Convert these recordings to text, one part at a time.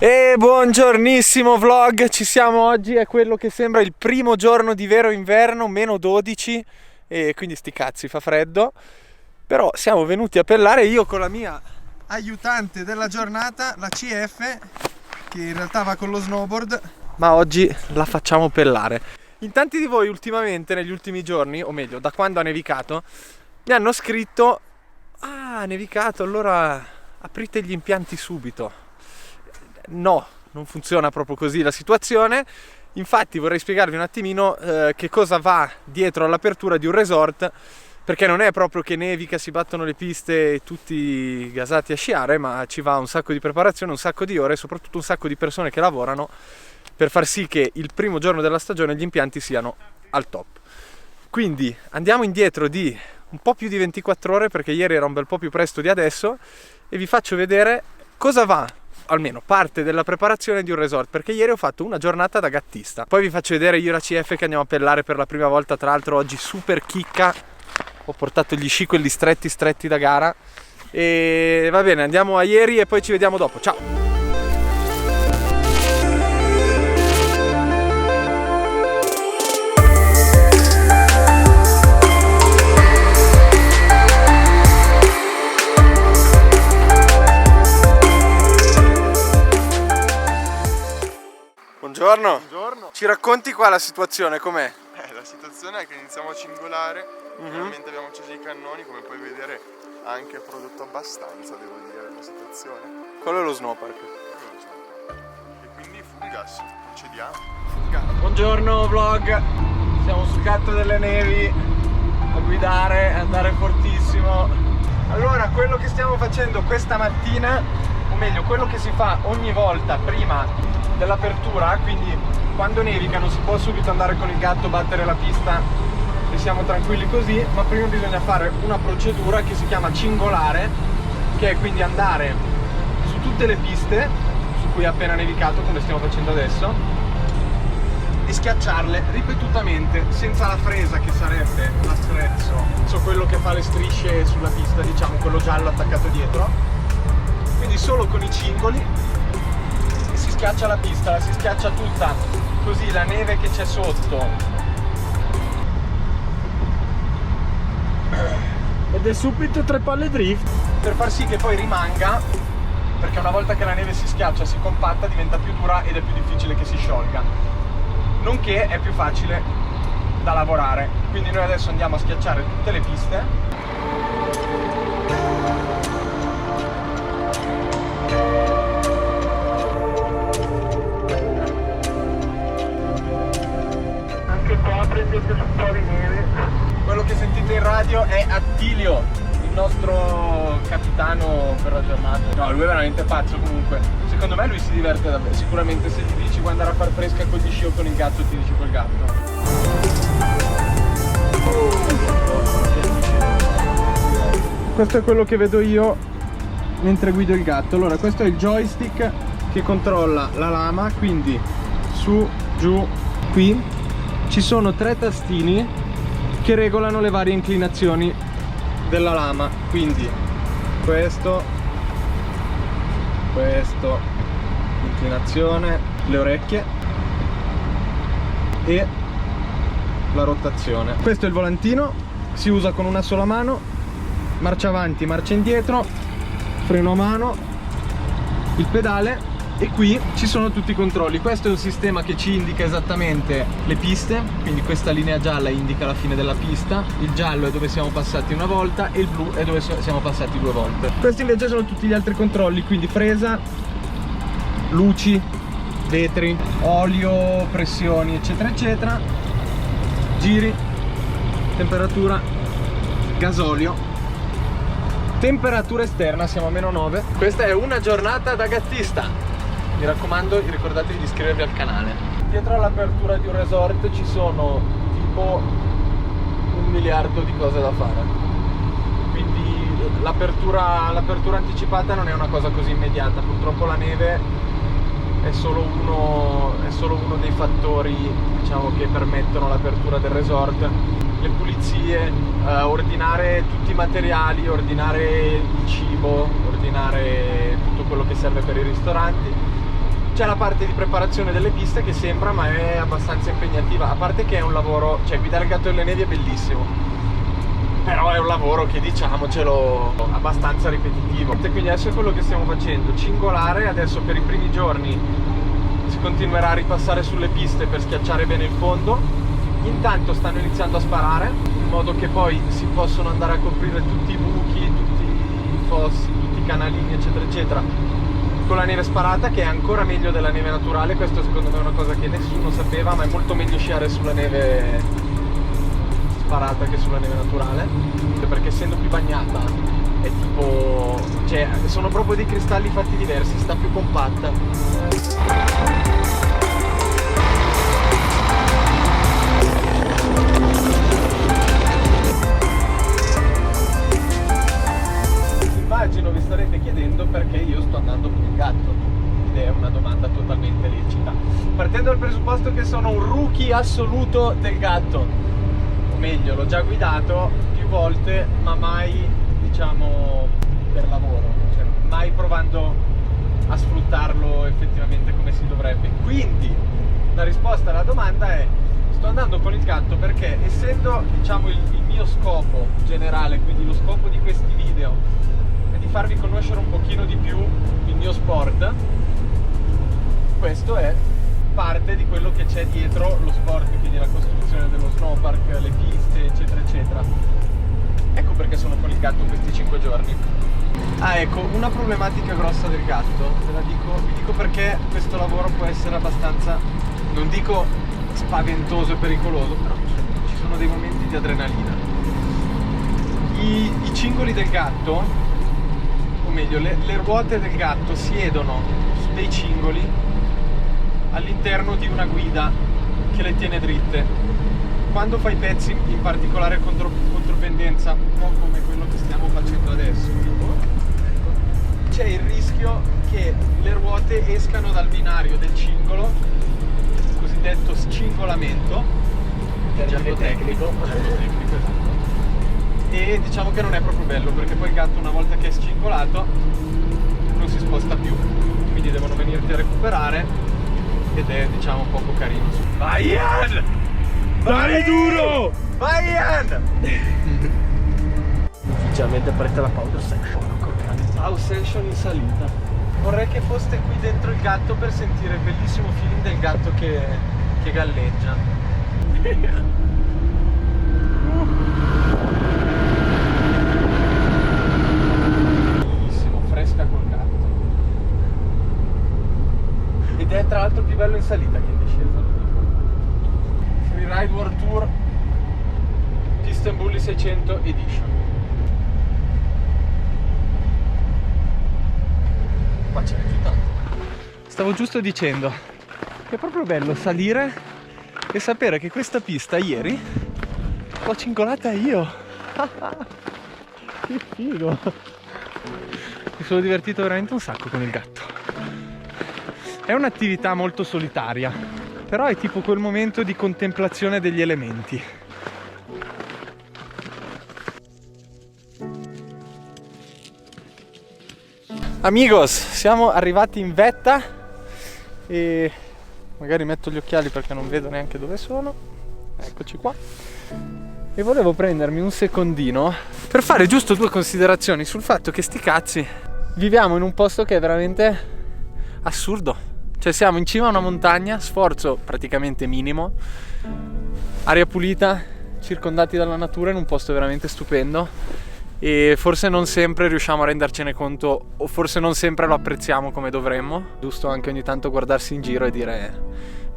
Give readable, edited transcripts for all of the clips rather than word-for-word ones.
E buongiornissimo vlog, ci siamo oggi, è quello che sembra il primo giorno di vero inverno, meno 12 e quindi sti cazzi, fa freddo. Però siamo venuti a pellare, io con la mia aiutante della giornata, la CF, che in realtà va con lo snowboard, ma oggi la facciamo pellare. In tanti di voi ultimamente, negli ultimi giorni, o meglio, da quando ha nevicato, mi hanno scritto: ah, ha nevicato, allora aprite gli impianti subito. No, non funziona proprio così la situazione. Infatti vorrei spiegarvi un attimino che cosa va dietro all'apertura di un resort, perché non è proprio che nevica, si battono le piste e tutti gasati a sciare, ma ci va un sacco di preparazione, un sacco di ore e soprattutto un sacco di persone che lavorano per far sì che il primo giorno della stagione gli impianti siano al top. Quindi andiamo indietro di un po' più di 24 ore, perché ieri era un bel po' più presto di adesso, e vi faccio vedere cosa va, almeno parte della preparazione di un resort, perché ieri ho fatto una giornata da gattista. Poi vi faccio vedere io e la CF che andiamo a pellare per la prima volta, tra l'altro oggi super chicca, ho portato gli sci quelli stretti da gara. E va bene, andiamo a ieri e poi ci vediamo dopo, ciao! Buongiorno. Buongiorno. Ci racconti qua la situazione, com'è? La situazione è che iniziamo a cingolare, finalmente abbiamo acceso i cannoni, come puoi vedere ha anche prodotto abbastanza, devo dire, la situazione. Quello è lo snowpark. E quindi full gas, procediamo. Buongiorno vlog, siamo sul gatto delle nevi a guidare, andare fortissimo. Allora, quello che stiamo facendo questa mattina, o meglio quello che si fa ogni volta prima dell'apertura, quindi quando nevica non si può subito andare con il gatto, battere la pista e siamo tranquilli così, ma prima bisogna fare una procedura che si chiama cingolare, che è quindi andare su tutte le piste su cui è appena nevicato, come stiamo facendo adesso, e schiacciarle ripetutamente senza la fresa, che sarebbe l'attrezzo, quello che fa le strisce sulla pista, diciamo quello giallo attaccato dietro, quindi solo con i cingoli. Si schiaccia la pista, la si schiaccia tutta, così la neve che c'è sotto, ed è subito 3 palle drift, per far sì che poi rimanga, perché una volta che la neve si schiaccia, si compatta, diventa più dura ed è più difficile che si sciolga, nonché è più facile da lavorare. Quindi noi adesso andiamo a schiacciare tutte le piste. prendete un po' di neve. Quello che sentite in radio è Attilio, il nostro capitano per la giornata. No, lui è veramente pazzo comunque. Secondo me lui si diverte davvero. Sicuramente se gli dici vuoi andare a far fresca con gli sci o con il gatto, ti dici col gatto. Questo è quello che vedo io mentre guido il gatto. Allora, questo è il joystick che controlla la lama, quindi su, giù, qui ci sono 3 tastini che regolano le varie inclinazioni della lama, quindi questo, inclinazione, le orecchie e la rotazione. Questo è il volantino, si usa con una sola mano, marcia avanti, marcia indietro, freno a mano, il pedale. E qui ci sono tutti i controlli. Questo è un sistema che ci indica esattamente le piste, quindi questa linea gialla indica la fine della pista, il giallo è dove siamo passati una volta e il blu è dove siamo passati 2 volte. Questi invece sono tutti gli altri controlli, quindi fresa, luci, vetri, olio, pressioni eccetera eccetera, giri, temperatura, gasolio, temperatura esterna, siamo a -9. Questa è una giornata da gattista. Mi raccomando, ricordatevi di iscrivervi al canale. Dietro all'apertura di un resort ci sono tipo 1 miliardo di cose da fare. Quindi l'apertura anticipata non è una cosa così immediata. Purtroppo la neve è solo uno dei fattori, diciamo, che permettono l'apertura del resort. Le pulizie, ordinare tutti i materiali, ordinare il cibo, ordinare tutto quello che serve per i ristoranti. c'è la parte di preparazione delle piste che sembra, ma è abbastanza impegnativa, a parte che è un lavoro, cioè guidare il gatto delle nevi è bellissimo, però è un lavoro che, diciamocelo, abbastanza ripetitivo. Quindi adesso è quello che stiamo facendo, cingolare. Adesso per i primi giorni si continuerà a ripassare sulle piste per schiacciare bene il fondo. Intanto stanno iniziando a sparare, in modo che poi si possono andare a coprire tutti i buchi, tutti i fossi, tutti i canalini, eccetera eccetera, con la neve sparata, che è ancora meglio della neve naturale. Questo secondo me è una cosa che nessuno sapeva, ma è molto meglio sciare sulla neve sparata che sulla neve naturale, perché essendo più bagnata è tipo, cioè sono proprio dei cristalli fatti diversi, sta più compatta. Immagino vi starete chiedendo perché io sto andando con il gatto, ed è una domanda totalmente lecita, partendo dal presupposto che sono un rookie assoluto del gatto. Meglio, l'ho già guidato più volte, ma mai, diciamo, per lavoro, cioè mai provando a sfruttarlo effettivamente come si dovrebbe. Quindi la risposta alla domanda è: sto andando con il gatto perché, essendo, diciamo, il mio scopo generale, quindi lo scopo di questi video, è di farvi conoscere un pochino di più il mio sport. Questo è parte di quello che c'è dietro lo sport, quindi la costruzione dello snowpark, le piste, eccetera eccetera. Ecco perché sono con il gatto questi 5 giorni. Ah, ecco, una problematica grossa del gatto, ve la dico, vi dico perché questo lavoro può essere abbastanza, non dico spaventoso e pericoloso, però ci sono dei momenti di adrenalina. I cingoli del gatto, o meglio le ruote del gatto, siedono su dei cingoli all'interno di una guida che le tiene dritte. Quando fai pezzi, in particolare contropendenza, un po' come quello che stiamo facendo adesso, c'è il rischio che le ruote escano dal binario del cingolo, il cosiddetto scingolamento, termine tecnico, esatto. E diciamo che non è proprio bello, perché poi il gatto, una volta che è scingolato, non si sposta più, quindi devono venirti a recuperare, ed è, diciamo, poco carino. Vai Ian! Vai duro! Vai Ian! Ufficialmente aperta la power section. House session in salita. Vorrei che foste qui dentro il gatto per sentire il bellissimo feeling del gatto che galleggia. Bellissimo, fresca col gatto. Ed è tra l'altro più bello in salita che in discesa. Freeride World Tour Piston Bully 600 Edition. Qua c'è giù tanto. Stavo giusto dicendo che è proprio bello salire e sapere che questa pista ieri l'ho cingolata io. Che figo! Mi sono divertito veramente un sacco con il gatto. È un'attività molto solitaria, però è tipo quel momento di contemplazione degli elementi. Amigos, siamo arrivati in vetta e magari metto gli occhiali perché non vedo neanche dove sono. Eccoci qua. E volevo prendermi un secondino per fare giusto 2 considerazioni sul fatto che sti cazzi viviamo in un posto che è veramente assurdo. Cioè siamo in cima a una montagna, sforzo praticamente minimo, aria pulita, circondati dalla natura in un posto veramente stupendo, e forse non sempre riusciamo a rendercene conto, o forse non sempre lo apprezziamo come dovremmo. Giusto anche ogni tanto guardarsi in giro e dire: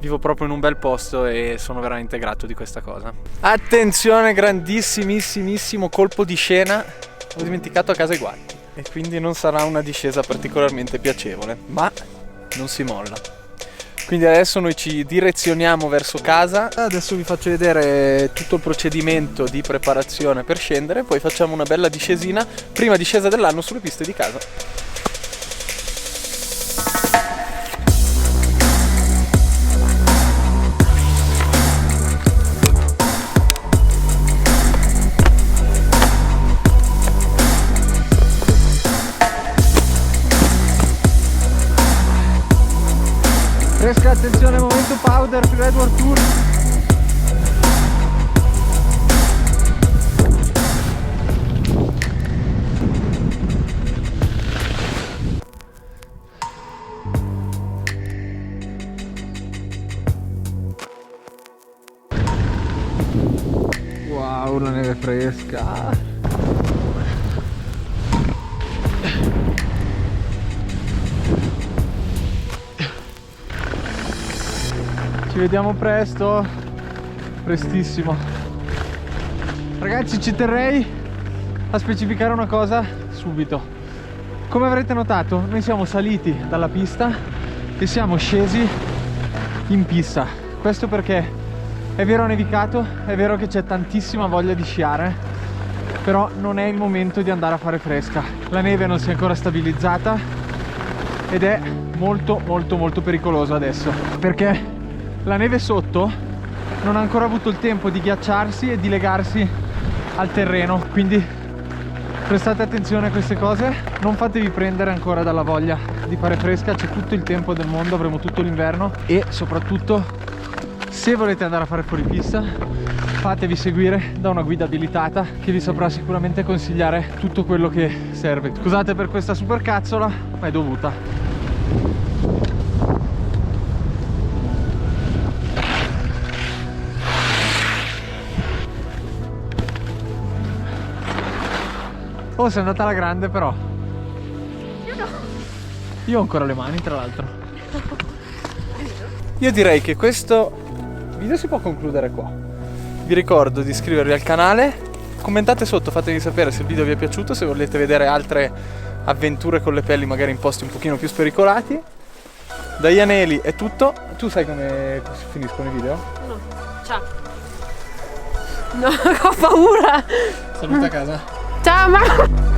vivo proprio in un bel posto e sono veramente grato di questa cosa. Attenzione, grandissimissimo colpo di scena, ho dimenticato a casa i guanti e quindi non sarà una discesa particolarmente piacevole, ma non si molla. Quindi adesso noi ci direzioniamo verso casa. Adesso vi faccio vedere tutto il procedimento di preparazione per scendere, poi facciamo una bella discesina, prima discesa dell'anno sulle piste di casa. Fresca, attenzione, momento powder per Edward Tour. Wow, la neve fresca. Ci vediamo presto, prestissimo. Ragazzi, ci terrei a specificare una cosa subito. Come avrete notato, noi siamo saliti dalla pista e siamo scesi in pista. Questo perché è vero ha nevicato, è vero che c'è tantissima voglia di sciare, però non è il momento di andare a fare fresca. La neve non si è ancora stabilizzata ed è molto pericolosa adesso, perché la neve sotto non ha ancora avuto il tempo di ghiacciarsi e di legarsi al terreno, quindi prestate attenzione a queste cose, non fatevi prendere ancora dalla voglia di fare fresca, c'è tutto il tempo del mondo, avremo tutto l'inverno e soprattutto se volete andare a fare fuoripista fatevi seguire da una guida abilitata che vi saprà sicuramente consigliare tutto quello che serve. Scusate per questa super cazzola, ma è dovuta. Oh, sei andata alla grande però. Io no. Io ho ancora le mani, tra l'altro. Io direi che questo video si può concludere qua. Vi ricordo di iscrivervi al canale, commentate sotto, fatemi sapere se il video vi è piaciuto, se volete vedere altre avventure con le pelli magari in posti un pochino più spericolati. Da Ianeli è tutto. Tu sai come si finiscono i video? No. Ciao. No, ho paura. Saluta a casa. Ciao, ma...